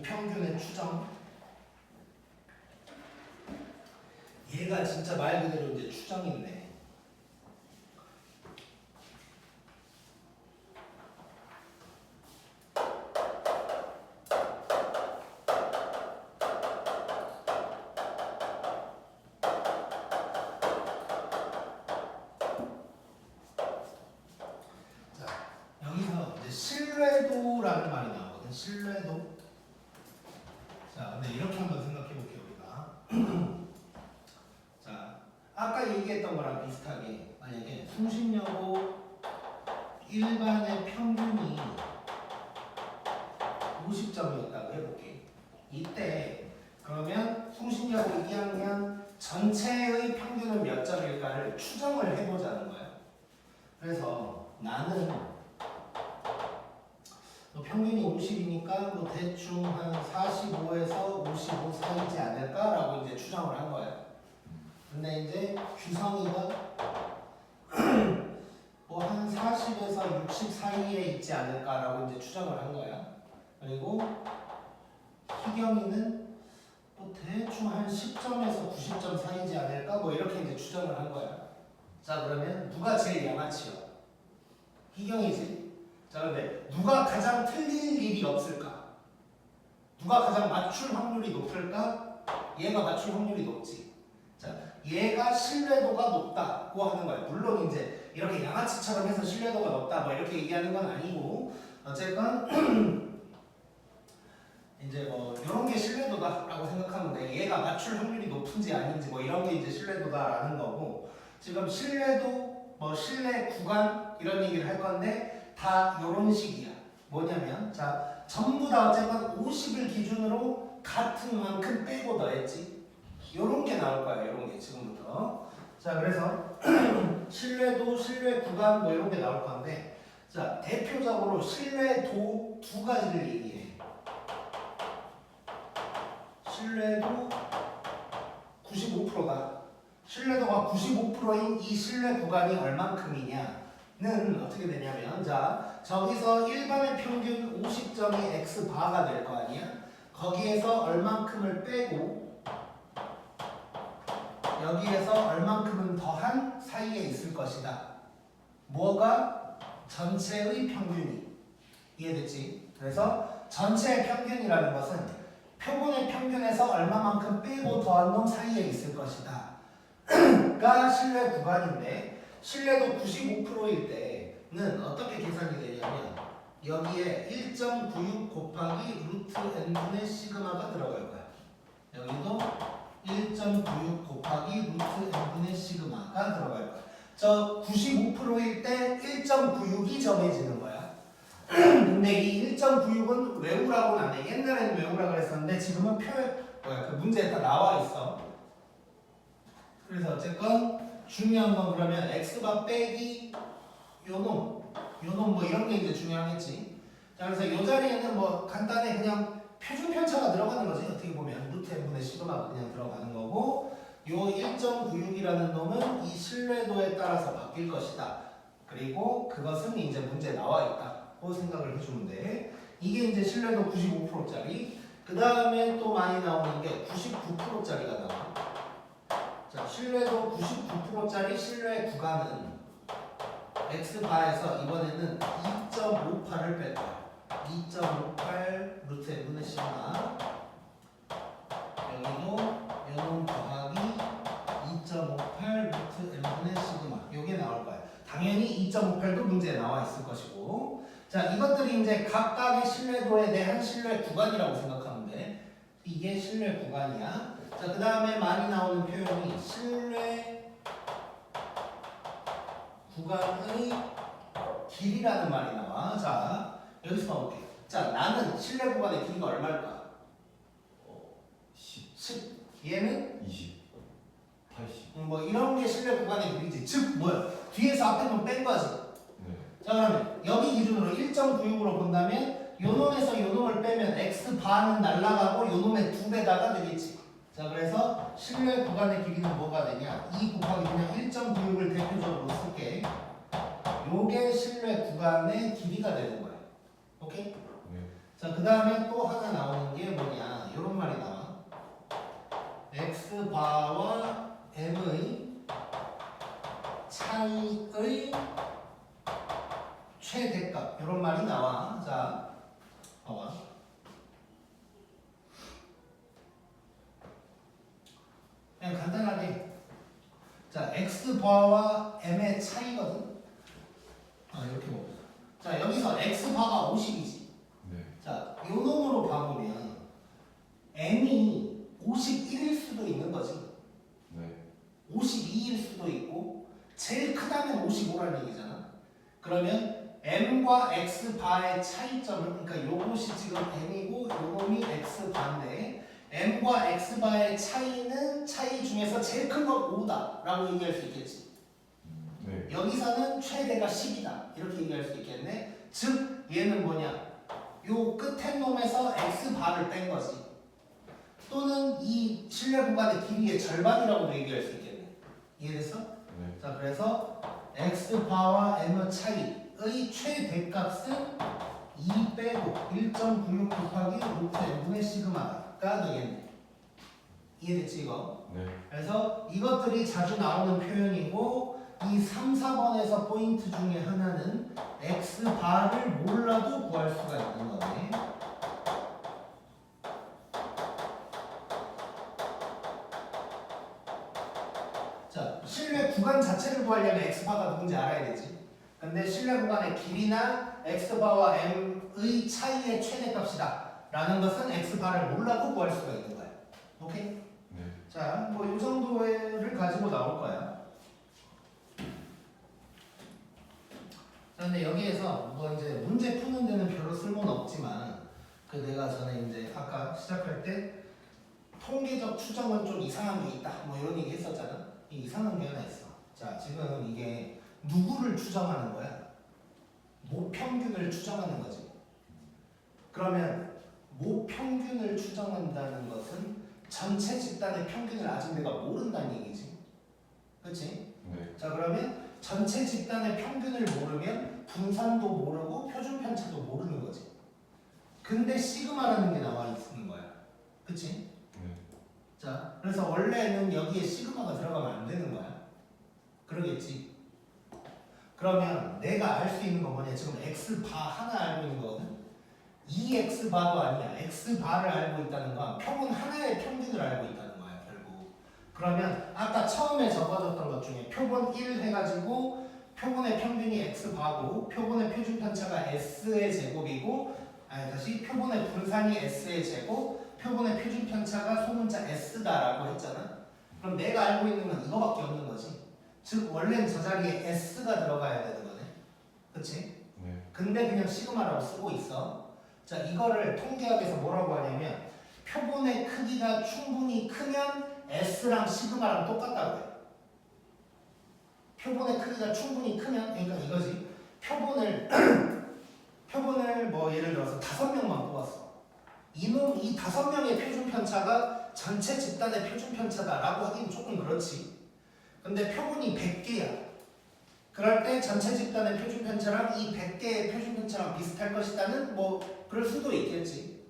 평균의 추정. 얘가 진짜 말 그대로 이제 추정인데. 신뢰도라는 말이 나오거든. 신뢰도. 자, 근데 이렇게 한번 생각해 볼게요, 우리가. 자, 아까 얘기했던 거랑 비슷하게 만약에 송신여고 일반의 평균이 50점이었다고 해볼게. 이때 그러면 송신여고 2학년 전체의 평균은 몇 점일까를 추정을 해보자는 거야. 그래서 나는 평균이 50이니까 뭐 대충 한 45에서 55 사이지 않을까라고 이제 추정을 한 거예요. 근데 이제 규성이가 뭐 한 40에서 60 사이에 있지 않을까라고 이제 추정을 한 거야. 그리고 희경이는 뭐 대충 한 10점에서 90점 사이지 않을까 뭐 이렇게 이제 추정을 한 거야. 자, 그러면 누가 제일 양아치요? 희경이지. 자, 근데 누가 가장 틀릴 일이 없을까? 누가 가장 맞출 확률이 높을까? 얘가 맞출 확률이 높지. 자, 얘가 신뢰도가 높다고 하는 거야. 물론 이제 이렇게 양아치처럼 해서 신뢰도가 높다 뭐 이렇게 얘기하는 건 아니고 어쨌건 이제 뭐 이런 게 신뢰도다라고 생각하면 돼. 얘가 맞출 확률이 높은지 아닌지 뭐 이런 게 이제 신뢰도다라는 거고, 지금 신뢰도 뭐 신뢰 구간 이런 얘기를 할 건데 다 요런 식이야. 뭐냐면 자, 전부 다 어쨌건 50을 기준으로 같은 만큼 빼고 더했지. 요런 게 나올 거야. 요런 게 지금부터. 자, 그래서 신뢰도, 신뢰 구간 뭐 이런 게 나올 건데, 자, 대표적으로 신뢰도 두 가지를 얘기해. 신뢰도 95%다. 신뢰도가 95%인 이 신뢰 구간이 얼만큼이냐 는 어떻게 되냐면, 자, 저기서 일반의 평균 50점이 X바가 될 거 아니야? 거기에서 얼만큼을 빼고 여기에서 얼만큼은 더한 사이에 있을 것이다. 뭐가? 전체의 평균이. 이해됐지? 그래서 전체의 평균이라는 것은 표본의 평균에서 얼마만큼 빼고 더한 놈 사이에 있을 것이다 가 신뢰 구간인데, 신뢰도 95%일 때는 어떻게 계산이 되냐면 여기에 1.96 곱하기 루트 n분의 시그마가 들어갈 거야. 여기도 1.96 곱하기 루트 n분의 시그마가 들어갈 거야. 저 95%일 때 1.96이 정해지는 거야. 근데 이 1.96은 외우라고는 안 해. 옛날에는 외우라 그랬었는데 지금은 그 문제에 다 나와 있어. 그래서 어쨌건 중요한 건 그러면 x바 빼기 요놈 뭐 이런 게 이제 중요하겠지. 자, 그래서 요 자리에는 뭐 간단히 그냥 표준 편차가 들어가는 거지. 어떻게 보면 루트 n분의 시그마가 그냥 들어가는 거고, 요 1.96이라는 놈은 이 신뢰도에 따라서 바뀔 것이다. 그리고 그것은 이제 문제에 나와 있다고 생각을 해주면 돼. 이게 이제 신뢰도 95%짜리. 그 다음에 또 많이 나오는 게 99%짜리가 나와. 자, 신뢰도 99%짜리 신뢰 구간은 X바에서 이번에는 2.58을 뺄 거야. 2.58 루트 n분의 시그마. 여기도 요놈 더하기 2.58 루트 n분의 시그마. 요게 나올 거야. 당연히 2.58도 문제에 나와 있을 것이고. 자, 이것들이 이제 각각의 신뢰도에 대한 신뢰 구간이라고 생각하면 돼. 이게 신뢰 구간이야. 자, 그 다음에 많이 나오는 표현이 신뢰 구간의 길이라는 말이 나와. 자, 여기서 봐볼게. 자, 나는 신뢰 구간의 길이가 얼마일까? 10. 얘는 20, 80. 뭐 이런 게 신뢰 구간의 길이지. 즉 뭐야? 뒤에서 앞에 놈 뺀 거지. 네. 자, 그러면 여기 기준으로 1.96으로 본다면 요 놈에서 요 놈을 빼면 X바는 날라가고 요 놈의 2배다가 되겠지. 자, 그래서 신뢰 구간의 길이는 뭐가 되냐? 2 곱하기 그냥 1.96을 대표적으로 쓸게. 요게 신뢰 구간의 길이가 되는 거야. 오케이? 네. 자, 그 다음에 또 하나 나오는 게 뭐냐? 이런 말이 나와. x바와 m의 차이의 최대값. 이런 말이 나와. 자, 봐봐. 그냥 간단하게. 자, x바와 m의 차이거든. 이렇게 보자. 자, 여기서 x바가 50이지. 네. 자, 요 놈으로 봐보면 m이 51일 수도 있는 거지. 네. 52일 수도 있고 제일 크다면 55라는 얘기잖아. 그러면 m과 x바의 차이점을, 그러니까 요것이 지금 m이고 요놈이 x바인데 m과 x바의 차이는 차이 중에서 제일 큰 건 5다 라고 얘기할 수 있겠지. 네. 여기서는 최대가 10이다 이렇게 얘기할 수 있겠네. 즉 얘는 뭐냐, 요 끝에 놈에서 x바를 뺀 거지. 또는 이 실내 구간의 길이의 절반이라고도 얘기할 수 있겠네. 이해됐어? 네. 자, 그래서 x바와 m 차이의 최대값은 2 빼고 1.96 곱하기 루트 n분의 시그마가 되겠네. 이해됐지 이거? 네. 그래서 이것들이 자주 나오는 표현이고, 이 3, 4번에서 포인트 중에 하나는 x바를 몰라도 구할 수가 있는 거네. 자, 실내 구간 자체를 구하려면 x바가 누군지 알아야 되지. 근데 실내 구간의 길이나 x바와 m의 차이의 최대값이다 라는 것은 x바를 몰라도 구할 수가 있는 거야. 오케이? 네. 자, 뭐 이 정도를 가지고 나올 거야. 자, 근데 여기에서 뭐 이제 문제 푸는 데는 별로 쓸모는 없지만, 그 내가 전에 이제 아까 시작할 때 통계적 추정은 좀 이상한 게 있다 뭐 이런 얘기 했었잖아. 이 이상한 게 하나 있어. 자, 지금 이게 누구를 추정하는 거야? 모평균을 추정하는 거지. 그러면 모평균을 추정한다는 것은 전체 집단의 평균을 아직 내가 모른다는 얘기지. 그렇지? 네. 자, 그러면 전체 집단의 평균을 모르면 분산도 모르고 표준 편차도 모르는 거지. 근데 시그마라는 게 나와 있는 거야. 그치? 네. 자, 그래서 원래는 여기에 시그마가 들어가면 안 되는 거야. 그러겠지? 그러면 내가 알 수 있는 건 뭐냐? 지금 x바 하나 알고 있는 거거든? 이 x바도 아니야. x바를 알고 있다는 건 표본 하나의 평균을 알고 있다는 거야, 결국. 그러면 아까 처음에 적어줬던 것 중에 표본 1 해가지고 표본의 평균이 x바고 표본의 표준 편차가 s의 제곱이고, 다시 표본의 분산이 s의 제곱, 표본의 표준 편차가 소문자 s다라고 했잖아. 그럼 내가 알고 있는 건 이거밖에 없는 거지. 즉 원래는 저 자리에 s가 들어가야 되는 거네. 그치? 네. 근데 그냥 시그마라고 쓰고 있어. 자, 이거를 통계학에서 뭐라고 하냐면 표본의 크기가 충분히 크면 s랑 시그마랑 똑같다고 해. 표본의 크기가 충분히 크면, 그러니까 이거지. 표본을 뭐 예를 들어서 5명만 뽑았어. 이 5명의 표준 편차가 전체 집단의 표준 편차다라고 하기는 조금 그렇지. 근데 표본이 100개야. 그럴 때 전체 집단의 표준 편차랑 이 100개의 표준 편차랑 비슷할 것이다는 뭐 그럴 수도 있겠지.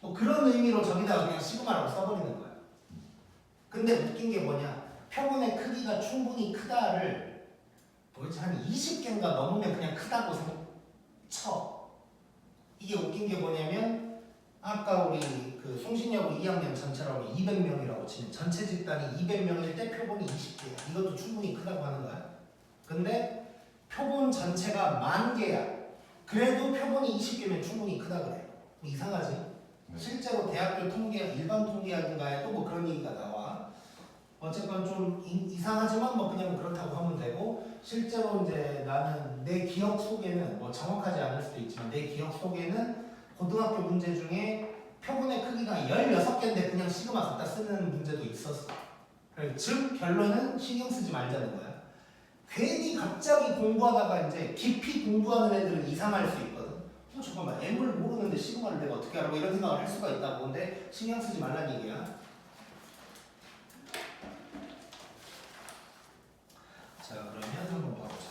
뭐 그런 의미로 저기다가 그냥 시그마라고 써버리는 거야. 근데 웃긴 게 뭐냐? 표본의 크기가 충분히 크다를 도대체 한 20개인가 넘으면 그냥 크다고 쳐. 이게 웃긴 게 뭐냐면 아까 우리 그 송신여고 2학년 전체라고 200명이라고 치면 전체 집단이 200명일 때 표본이 20개야. 이것도 충분히 크다고 하는 거야. 근데 표본 전체가 10,000개야. 그래도 표본이 20개면 충분히 크다 그래. 뭐 이상하지? 네. 실제로 대학교 통계, 일반 통계학인가에 또 뭐 그런 얘기가 나와. 어쨌건 좀 이상하지만 뭐 그냥 그렇다고 하면 되고, 실제로 이제 나는 내 기억 속에는 뭐 정확하지 않을 수도 있지만 내 기억 속에는 고등학교 문제 중에 표본의 크기가 16개인데 그냥 시그마 갖다 쓰는 문제도 있었어. 즉 결론은 신경 쓰지 말자는 거야. 괜히 갑자기 공부하다가 이제 깊이 공부하는 애들은 이상할 수 있거든. 잠깐만, M을 모르는데 시그마를 내가 어떻게 알아? 이런 생각을 할 수가 있다고. 근데 신경 쓰지 말라는 얘기야. 자, 그러면 한번 봐보자.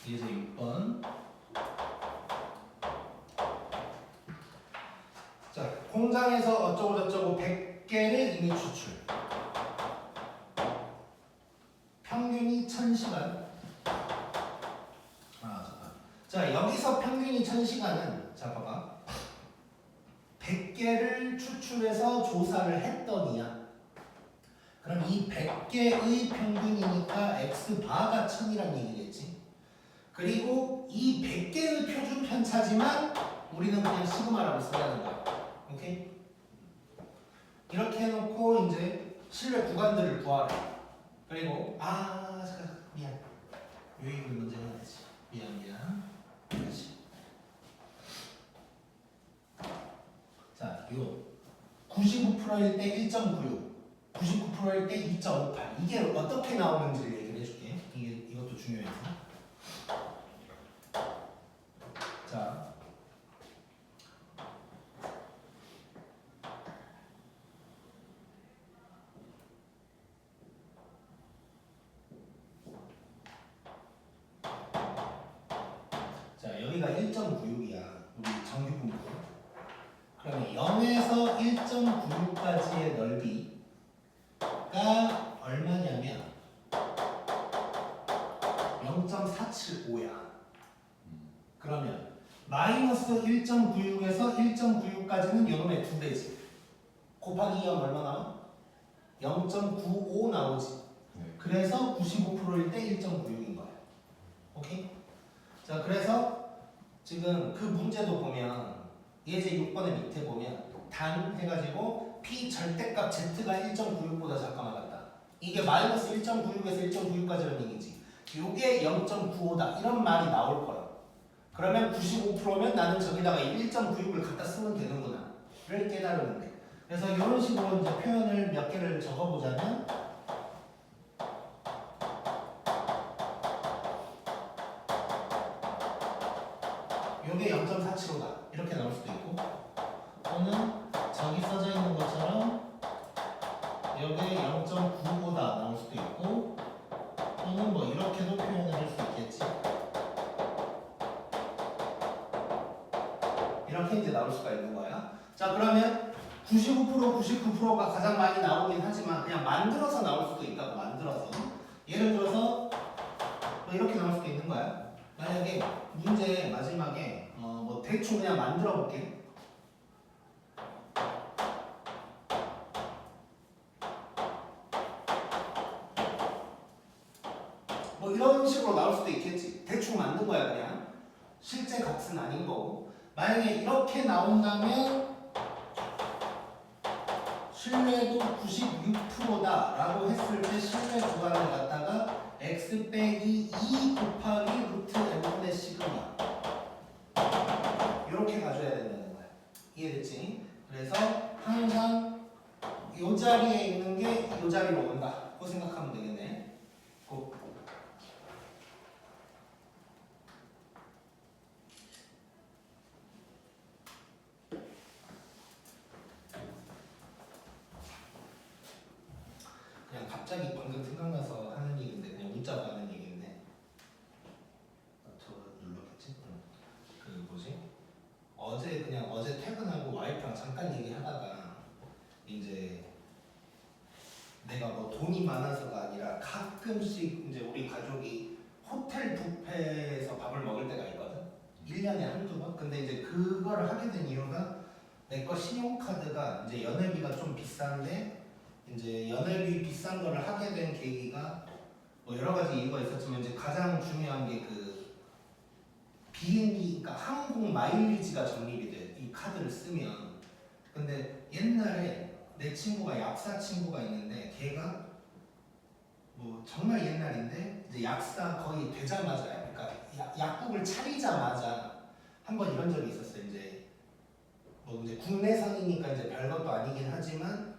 이제 6번. 공장에서 어쩌고저쩌고 100개를 이미 추출. 평균이 1000시간. 잠깐. 자, 여기서 평균이 1000시간은 자 봐봐. 100개를 추출해서 조사를 했더니야. 그럼 이 100개의 평균이니까 x바가 1000이란 얘기겠지. 그리고 이 100개의 표준 편차지만 우리는 그냥 시그마라고 쓰자는 거야. 오케이? 이렇게 해놓고 이제 실내 구간들을 구하래. 그리고 잠깐 미안. 요익을 먼저 해야지. 미안. 다시. 자, 요 99%일 때 1.96, 99%일 때 2.58. 이게 어떻게 나오는지를 얘기를 해줄게. 이것도 중요해서. 자, 여기가 1.96이야. 우리 정규 분포. 그러면 0에서 1.96까지의 넓이가 얼마냐면 0.475야. 그러면 마이너스 1.96에서 1.96까지는 요놈의 2배지. 곱하기 0 얼마 나와? 0.95 나오지. 네. 그래서 95%일 때 1.96인 거야. 오케이? 자, 그래서 지금 그 문제도 보면 예제 6번의 밑에 보면 단 해가지고 P 절대값 Z가 1.96보다 작거나 같다. 이게 마이너스 1.96에서 1.96까지라는 얘기지. 요게 0.95다. 이런 말이 나올 거야. 그러면 95%면 나는 저기다가 1.96을 갖다 쓰면 되는구나. 를 깨달으는데. 그래서 이런 식으로 이제 표현을 몇 개를 적어보자면 요게 0.475다. 이렇게 나올 수도 있고 또는 저기 써져 있는 것처럼 요게 0.95다 나올 수도 있고 또는 뭐 이렇게도 표현을 할 수 있겠지. 이렇게 이제 나올 수가 있는 거야. 자, 그러면 99%, 99%가 가장 많이 나오긴 하지만 그냥 만들어서 나올 수도 있다고. 만들어서 예를 들어서 뭐 이렇게 나올 수도 있는 거야. 만약에 문제 마지막에 뭐 대충 그냥 만들어 볼게. 뭐 이런 식으로 나올 수도 있겠지. 대충 만든 거야 그냥. 실제 값은 아닌 거고. 만약에 이렇게 나온다면 신뢰도 96%다 라고 했을 때 신뢰 구간을 갖다가 x 빼기 2 곱하기 루트 n분의 시그마 이렇게 가져야 된다는 거야. 이해됐지? 그래서 항상 이 자리에 있는 게 이 자리로 온다. 그 생각하면 되겠네. 고. 그냥 갑자기 방금 생각나서 하는 얘기인데 그냥 문자로 하는 얘기인데 저거 눌렀겠지? 그 뭐지? 어제 퇴근하고 와이프랑 잠깐 얘기하다가 이제 내가 뭐 돈이 많아서가 아니라 가끔씩 이제 우리 가족이 호텔 뷔페에서 밥을 먹을 때가 있거든. 1년에 한두 번? 근데 이제 그거를 하게 된 이유가 내 거 신용카드가 이제 연회비가 좀 비싼데 이제 연회비 비싼 거를 하게 된 계기가 뭐 여러 가지 이유가 있었지만 이제 가장 중요한 게 그 비행기, 그러니까 항공 마일리지가 적립이 돼. 이 카드를 쓰면. 근데 옛날에 내 친구가 약사 친구가 있는데 걔가 뭐 정말 옛날인데 이제 약사 거의 되자마자 그러니까 약국을 차리자마자 한번 이런 적이 있었어요. 뭐 이제 국내선이니까 이제 별것도 아니긴 하지만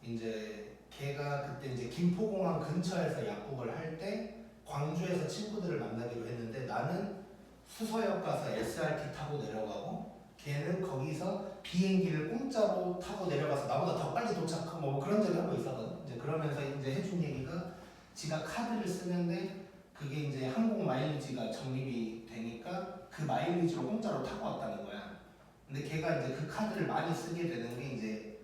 이제 걔가 그때 이제 김포공항 근처에서 약국을 할 때 광주에서 친구들을 만나기로 했는데 나는 수서역 가서 SRT 타고 내려가고 걔는 거기서 비행기를 공짜로 타고 내려가서 나보다 더 빨리 도착하고 뭐 그런 적이 한 번 있었거든. 이제 그러면서 이제 해준 얘기가 지가 카드를 쓰는데 그게 이제 항공 마일리지가 적립이 되니까 그 마일리지로 공짜로 타고 왔다는 거야. 근데 걔가 이제 그 카드를 많이 쓰게 되는 게 이제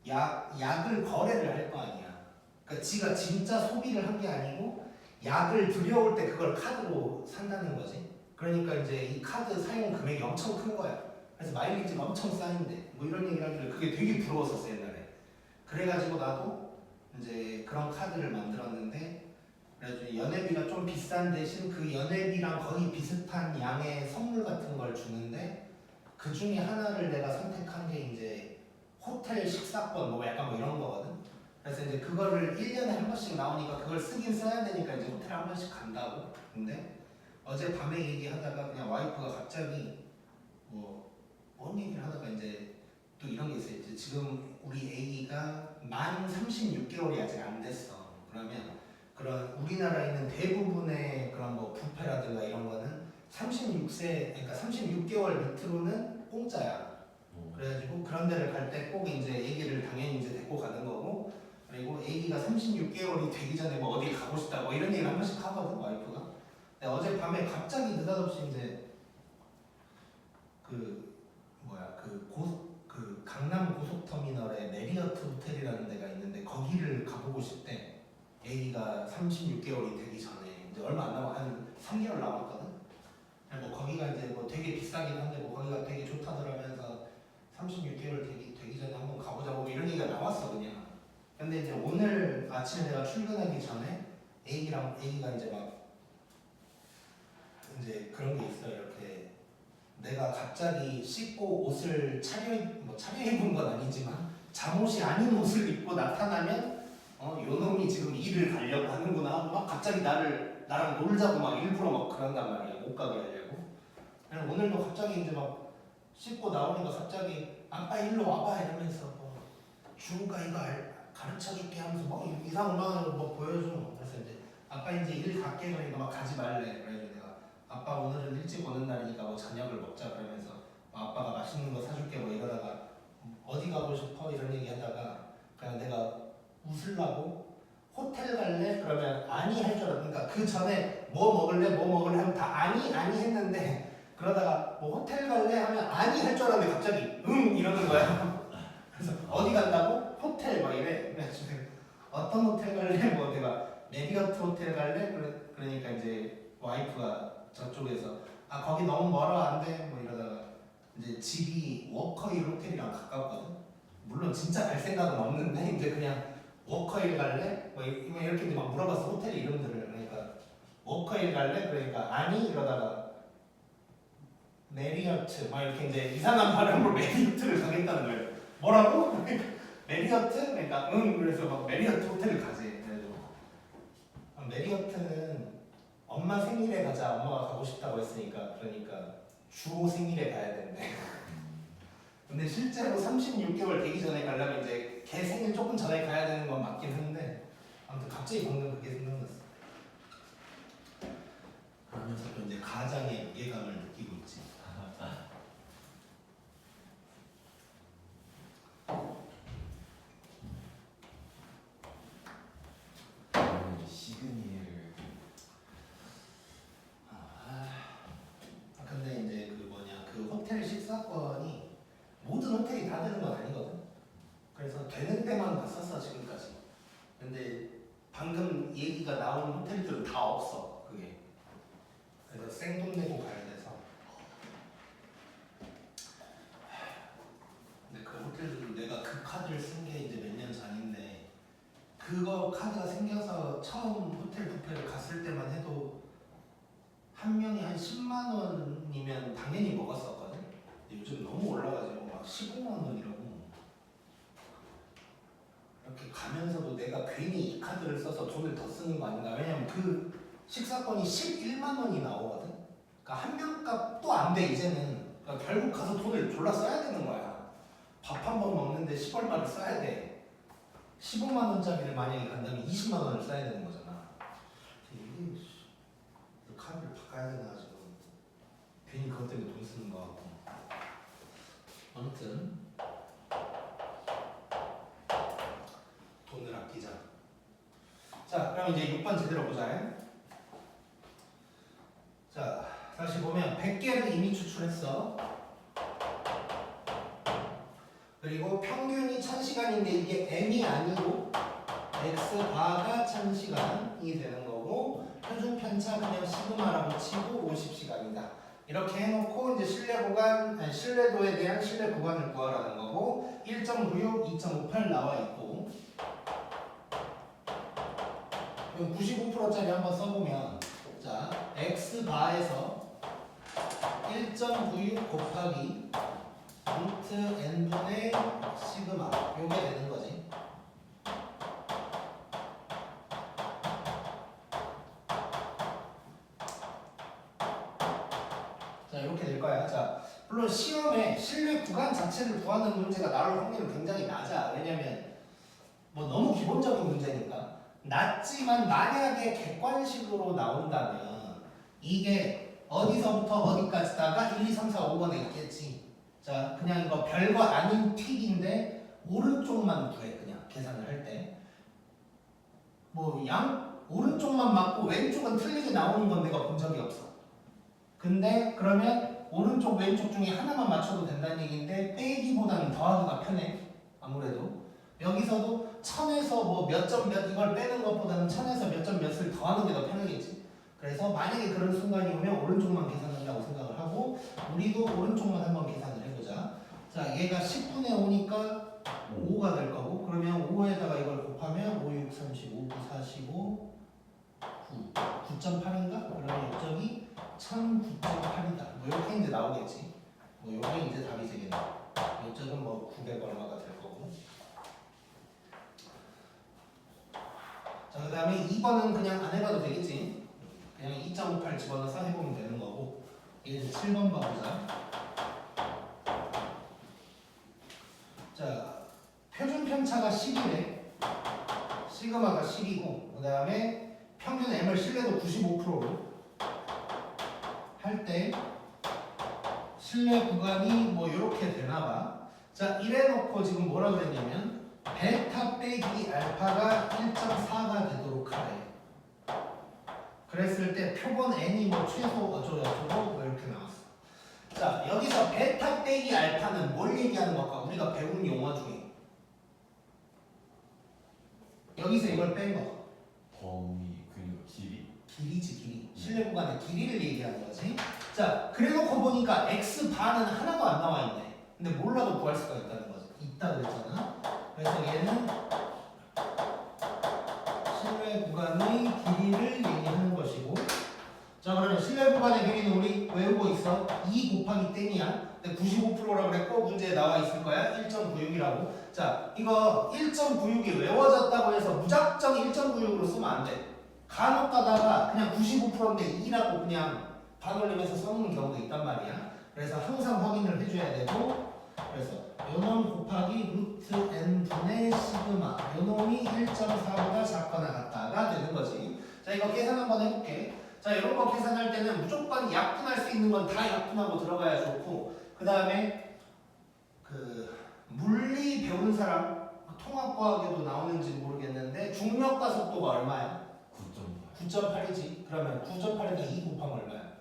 약을 거래를 할 거 아니야. 그러니까 지가 진짜 소비를 한 게 아니고 약을 들여올 때 그걸 카드로 산다는 거지. 그러니까 이제 이 카드 사용 금액이 엄청 큰 거야. 그래서 마일리지가 엄청 쌓인대. 뭐 이런 얘기를 하길래 그게 되게 부러웠었어 옛날에. 그래가지고 나도 이제 그런 카드를 만들었는데, 그래가지고 연회비가 좀 비싼 대신 그 연회비랑 거의 비슷한 양의 선물 같은 걸 주는데, 그 중에 하나를 내가 선택한 게 이제 호텔 식사권 뭐 약간 뭐 이런 거거든. 그래서 이제 그거를 1년에 한 번씩 나오니까 그걸 쓰긴 써야 되니까 이제 호텔 한 번씩 간다고. 근데 어제 밤에 얘기하다가 그냥 와이프가 갑자기 뭔 얘기를 하다가 이제 또 이런 게 있어요. 이제 지금 우리 애기가 만 36개월이 아직 안 됐어. 그러면 그런 우리나라에 있는 대부분의 그런 뭐 뷔페라든가 이런 거는 36세, 그러니까 36개월 밑으로는 공짜야. 그래가지고 그런 데를 갈 때 꼭 이제 애기를 당연히 이제 데리고 가는 거고, 그리고 애기가 36개월이 되기 전에 뭐 어디 가고 싶다 뭐 이런 얘기를 한 번씩 하거든 와이프가. 근데 어제 밤에 갑자기 느닷없이 이제 그 강남 고속터미널에 메리어트 호텔이라는 데가 있는데 거기를 가보고 싶대. 애기가 36개월이 되기 전에 이제 얼마 안 남아 한 3개월 남았거든. 뭐 거기가 이제 뭐 되게 비싸긴 한데 뭐 거기가 되게 좋다더라면서 36개월 되기 전에 한번 가보자고 뭐 이런 얘기가 나왔어 그냥. 근데 이제 오늘 아침에 내가 출근하기 전에 애기가 이제 막 이제 그런 게 있어. 이렇게 내가 갑자기 씻고 옷을 차려입은 건 아니지만 잠옷이 아닌 옷을 입고 나타나면 요 놈이 지금 일을 가려고 하는구나 하고 막 갑자기 나랑 놀자고 막 일부러 막 그런단 말이야. 못 가게 하려고. 그래서 오늘도 갑자기 이제 막 씻고 나오니까 갑자기 아빠 일로 와봐 이러면서 주우가 이거 가르쳐 줄게 하면서 막 이상한 뭐 보여줘. 그래서 이제 아빠 이제 일 갈게 그러니까 막 가지 말래. 그래서 내가 아빠 오늘은 일찍 오는 날이니까 뭐 저녁을 먹자 그러면서 아빠가 맛있는 거 사줄게 뭐 이러다가 어디 가고 싶어 이런 얘기 하다가 그냥 내가 웃으려고 호텔 갈래? 그러면 아니 할 줄 알았어. 그러니까 그 전에 뭐 먹을래 하면 다 아니 했는데 그러다가 뭐 호텔 갈래 하면 아니 할 줄 알았는데 갑자기 응 이러는 거야. 그래서 어디 간다고? 호텔 막 이래. 그래가지고 어떤 호텔 갈래? 뭐 내가 메리어트 호텔 갈래? 그러니까 이제 와이프가 저쪽에서 거기 너무 멀어 안 돼? 뭐 이러다가 이제 집이 워커힐 호텔이랑 가깝거든. 물론 진짜 갈 생각은 없는데 이제 그냥 워커힐 갈래? 뭐 이렇게 이제 막 물어봤어 호텔 이름들을. 그러니까 워커힐 갈래? 그러니까 아니 이러다가 메리어트 막 이렇게 이제 이상한 발음으로 메리어트를 가겠다는 거예요. 뭐라고? 메리어트? 그러니까 응. 그래서 막 메리어트 호텔을 가지. 그래가지고 메리어트는 엄마 생일에 가자. 엄마가 가고 싶다고 했으니까. 그러니까 주호 생일에 가야 된대. 근데 실제로 36개월 되기 전에 가려면 이제 걔 생일 조금 전에 가야 되는 건 맞긴 한데 아무튼 갑자기 방금 그게 생각났어. 그러면서 또 이제 가장의 무게감을 느끼고 있지. 시그니엘을 근데 이제 그 호텔 식사권이 모든 호텔이 다 되는 건 아니거든. 그래서 되는 데만 갔었어 지금까지. 근데 방금 얘기가 나온 호텔들은 다 없어 그게. 그래서 생돈 내고 가야 돼서. 근데 그 호텔들은 내가 그 카드를 쓴 게 이제 몇 년 전인데 그거 카드가 생겨서 처음 호텔 뷔페를 갔을 때만 해도 한 명이 한 10만 원이면 당연히 먹었었거든. 근데 요즘 너무 올라가지고 막 15만 원이라고. 이렇게 가면서도 내가 괜히 이 카드를 써서 돈을 더 쓰는 거 아닌가. 왜냐면 그 식사권이 11만 원이 나오거든. 그러니까 한 명값도 안 돼 이제는. 그러니까 결국 가서 돈을 졸라 써야 되는 거야. 밥 한 번 먹는데 10얼마를 써야 돼. 15만 원짜리를 만약에 간다면 20만 원을 써야 되는 거잖아. 이게 카드를 바꿔야 되나 지금. 괜히 그것 때문에 돈 쓰는 거 같고. 아무튼 돈을 아끼자. 자, 그럼 이제 6번 제대로 보자. 자, 다시 보면 100개를 이미 추출했어. 그리고 평균이 1000시간인데 이게 m이 아니고 x바가 1000시간이 되는 거고 표준 편차 그냥 시그마라고 치고 50시간이다. 이렇게 해놓고 이제 신뢰도에 대한 신뢰 구간을 구하라는 거고 1.96, 2.58 나와 있고 95%짜리 한번 써보면 자 x바에서 1.96 곱하기 루트 n분의 시그마 요게 되는 거지. 자 이렇게 될 거야. 자 물론 시험에 신뢰 구간 자체를 구하는 문제가 나올 확률은 굉장히 낮아. 왜냐면 뭐 너무 기본적인 문제니까. 낮지만 만약에 객관식으로 나온다면 이게 어디서부터 어디까지다가 1, 2, 3, 4, 5번에 있겠지. 자 그냥 이거 별거 아닌 틱인데 오른쪽만 구해. 그냥 계산을 할 때 뭐 오른쪽만 맞고 왼쪽은 틀리게 나오는 건 내가 본 적이 없어. 근데 그러면 오른쪽 왼쪽 중에 하나만 맞춰도 된다는 얘기인데 빼기보다는 더하기가 편해. 아무래도 여기서도 1000에서 뭐 몇 점 몇 이걸 빼는 것보다는 1000에서 몇 점 몇을 더하는 게 더 편하겠지. 그래서 만약에 그런 순간이 오면 오른쪽만 계산한다고 생각을 하고 우리도 오른쪽만 한번 계산을 해보자. 자 얘가 10분의 5니까 5가 될 거고 그러면 5에다가 이걸 곱하면 5, 6, 35, 9, 45, 9, 9.8인가? 그러면 이쪽이 1009.8이다. 뭐 이렇게 이제 나오겠지. 뭐 요게 이제 답이 되겠네. 이쪽은 뭐 900 얼마가 될 거고. 자 그다음에 2번은 그냥 안 해봐도 되겠지. 그냥 2.58 집어넣어서 해보면 되는 거고. 이제 7번 봐보자. 자 표준 편차가 10이래. 시그마가 10이고 그다음에 평균 m을 신뢰도 95%로 할 때 신뢰 구간이 뭐 이렇게 되나봐. 자 이래놓고 지금 뭐라 그랬냐면 베타 빼기 알파가 1.4가 되도록 하래. 그랬을 때 표본 n이 뭐 최소 어쩌고저쩌고 뭐 이렇게 나왔어. 자 여기서 베타 빼기 알파는 뭘 얘기하는 걸까? 우리가 배운 용어 중에 여기서 이걸 뺀 거. 범위 그리고 길이. 길이지 길이. 신뢰 구간의 길이를 얘기하는 거지. 자 그래놓고 보니까 x바는 하나도 안 나와 있네. 근데 몰라도 구할 수가 있다는 거지. 있다 그랬잖아. 그래서 얘는 신뢰 구간의 길이를 얘기하는 것이고. 자 그러면 신뢰 구간의 길이는 우리 외우고 있어. 2 곱하기 땡이야. 근데 95%라고 그랬고 문제에 나와 있을 거야. 1.96이라고. 자 이거 1.96이 외워졌다고 해서 무작정 1.96으로 쓰면 안 돼. 간혹 가다가 그냥 95%인데 2라고 그냥 반올림해서 써놓는 경우도 있단 말이야. 그래서 항상 확인을 해줘야 되고. 그래서 요놈 곱하기 루트 n분의 시그마 요놈이 1.4보다 작거나 같다가 되는 거지. 자 이거 계산 한번 해볼게. 자 이런 거 계산할 때는 무조건 약분할 수 있는 건 다 약분하고 들어가야 좋고 그 다음에 그 물리 배운 사람 통합과학에도 나오는지 모르겠는데 중력과 속도가 얼마야? 9.8이지. 그러면 9.8에다 2 곱하면 얼마야?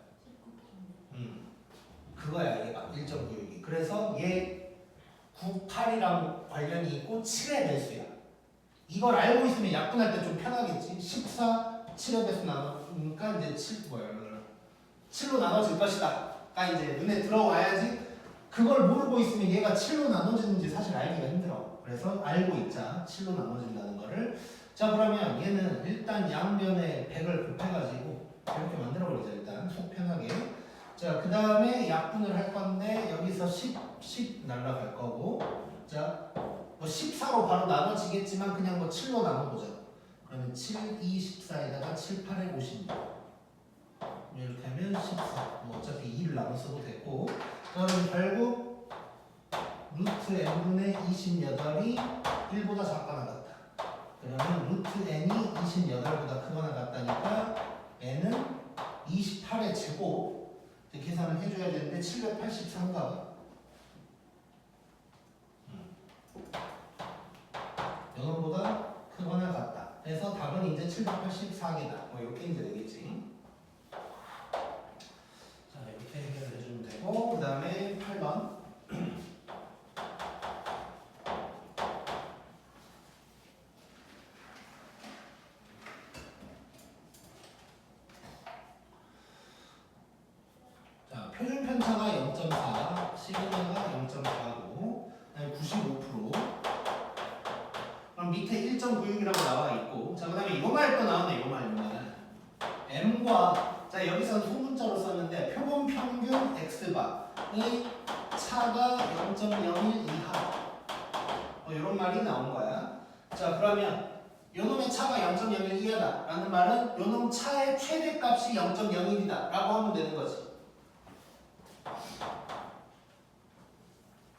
그거야 얘가 1.96이. 그래서 얘 98이랑 관련이 있고 7의 배수야. 이걸 알고 있으면 약분할 때 좀 편하겠지. 14 7의 배수 나누니까 이제 7로 나눠질 것이다. 가 이제 눈에 들어와야지. 그걸 모르고 있으면 얘가 7로 나눠지는지 사실 알기가 힘들어. 그래서 알고 있자. 7로 나눠진다는 거를. 자 그러면 얘는 일단 양변에 100을 곱해가지고 이렇게 만들어버리자. 일단 속 편하게. 자 그 다음에 약분을 할 건데 여기서 10 날라갈 거고. 자 뭐 14로 바로 나눠지겠지만 그냥 뭐 7로 나눠보자. 그러면 7, 2, 14에다가 7, 8에 56 이렇게 하면 14. 뭐 어차피 2를 나눠 써도 됐고. 그럼 결국 루트 n분의 28이 1보다 작거나 같다. 그러면 루트 n이 28보다 크거나 같다니까 n은 28의 제곱 계산을 해줘야 되는데 783가 봐. 이거보다 크거나 같다. 그래서 답은 이제 784개다. 뭐 이렇게 이제 되겠지. 자 이렇게 해결해 주면 되고 그 다음에 8번. 편차가 0.4, 시그마가 0.4고, 그다음에 95%. 그럼 밑에 1.96이라고 나와 있고, 자 그다음에 요 말 또 나오네. 요 말. m과 자 여기서는 소문자로 썼는데 표본 평균 x바의 차가 0.01 이하. 이런 말이 나온 거야. 자 그러면 요놈의 차가 0.01 이하다 라는 말은 요놈 차의 최대값이 0.01이다 라고 하면 되는 거지.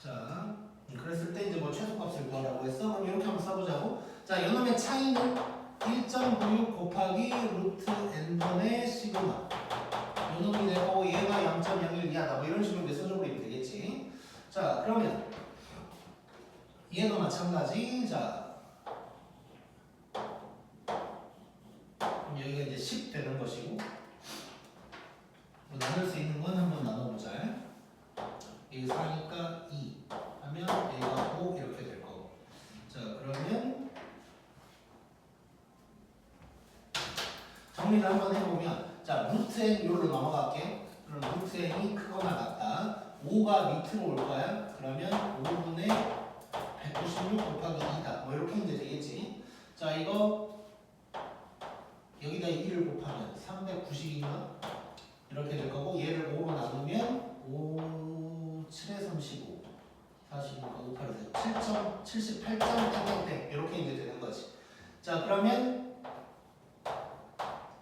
자 그랬을 때 이제 뭐 최소값을 구하라고 했어. 그럼 이렇게 한번 써보자고. 자 요놈의 차이는 1.96 곱하기 루트 n분의 시그마. 요놈이 되고 얘가 0.01 이하다. 뭐 이런 식으로 이제 써줘버리면 되겠지. 자 그러면 얘도 마찬가지. 자 그럼 여기가 이제 10 되는 것이고, 뭐 나눌 수 있는 건 한번 나눠보자. 여기 4니까 2 하면 얘가 5 이렇게 될 거고. 자 그러면 정리를 한번 해보면, 자 루트 n 요로 넘어갈게. 그럼 루트 n이 크거나 같다. 5가 밑으로 올 거야. 그러면 5분의 196 곱하기 2다. 뭐 이렇게 이제 되겠지. 자 이거 여기다 1을 곱하면 390인가? 이렇게 될 거고, 얘를 5로 나누면 5, 7에 35, 40이니까 5, 8에서 7.78점 이렇게 이제 되는 거지. 자 그러면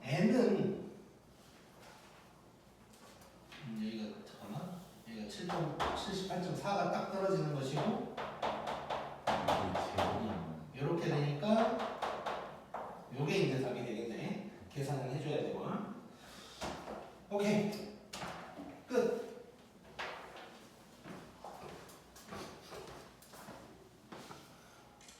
n은 여기가 잠깐만, 여기가 78.4가 딱 떨어지는 것이고, 이렇게 되니까 요게